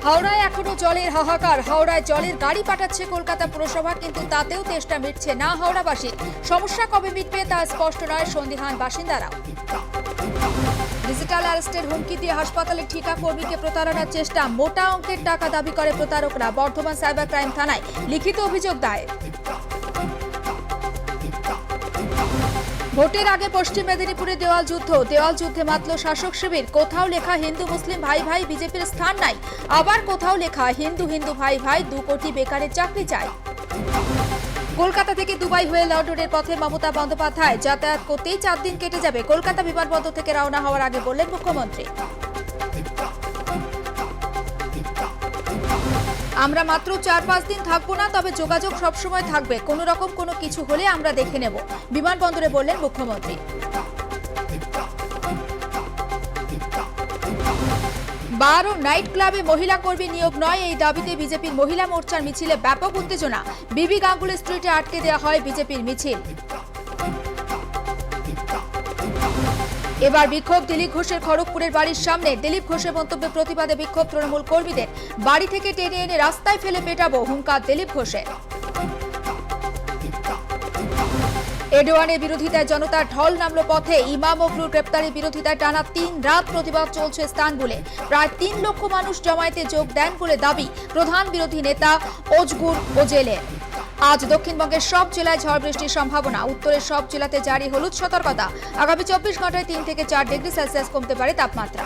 হাওড়ায় এখনো জলের হাহাকার। হাওড়ায় জলের গাড়ি পাঠাচ্ছে কলকাতা পুরসভা, কিন্তু তাতেও তেষ্টা মিটছে না হাওড়াবাসী। সমস্যা কবে মিটবে তা স্পষ্ট নয় সন্দিহান বাসিন্দারা। ডিজিটাল অ্যারেস্টের হুমকি দিয়ে হাসপাতালে ঠিকা কর্মীকে প্রতারণার চেষ্টা। মোটা অঙ্কের টাকা দাবি করে প্রতারকরা। বর্ধমান সাইবার ক্রাইম থানায় লিখিত অভিযোগ দায়ের। ভোটের আগে পশ্চিম মেদিনীপুরে দেওয়াল যুদ্ধে মাতল শাসক শিবির। কোথাও লেখা হিন্দু মুসলিম ভাই ভাই, বিজেপির স্থান নাই। আবার কোথাও লেখা হিন্দু ভাই ভাই, 2 কোটি বেকারের চাকরি চাই। কলকাতা থেকে দুবাই হয়ে লন্ডনের পথে মমতা বন্দ্যোপাধ্যায়। যাতায়াত করতেই 4 দিন কেটে যাবে। কলকাতা বিমানবন্দর থেকে রওনা হওয়ার আগে বললেন মুখ্যমন্ত্রী, আমরা মাত্র 4-5 দিন থাকবো না, তবে যোগাযোগ সবসময় থাকবে। কোনো রকম কোনো কিছু হলে আমরা দেখে নেব, বিমানবন্দরে বললেন মুখ্যমন্ত্রী। বার ও নাইট ক্লাবে মহিলা কর্মী নিয়োগ নয়, এই দাবিতে বিজেপির মহিলা মোর্চার মিছিলে ব্যাপক উত্তেজনা। বিবি গাঙ্গুলি স্ট্রিটে আটকে দেওয়া হয় বিজেপির মিছিল। এবার বিক্ষোভ দিলীপ ঘোষের খড়গপুরের বাড়ির সামনে। দিলীপ ঘোষের মন্তব্যের প্রতিবাদে বিক্ষোভ তৃণমূল কর্মীদের। বাড়ি থেকে টেনে এনে রাস্তায় ফেলে পেটাবো, হুঙ্কার দিলীপ ঘোষের। এরডোয়ানের বিরোধিতায় জনতার ঢল নামল পথে। ইমাম ওগলুর গ্রেপ্তারের বিরোধিতায় টানা 3 রাত প্রতিবাদ চলছে ইস্তানবুলে। প্রায় 3 লক্ষ মানুষ জমায়েতে যোগ দেন বলে দাবি প্রধান বিরোধী নেতা ওজগুর ওজেলের। আজ দক্ষিণবঙ্গের সব জেলায় ঝড় বৃষ্টির সম্ভাবনা। উত্তরের সব জেলাতে জারি হলুদ সতর্কতা। আগামী 24 ঘন্টায় 3 থেকে 4 ডিগ্রি সেলসিয়াস কমতে পারে তাপমাত্রা।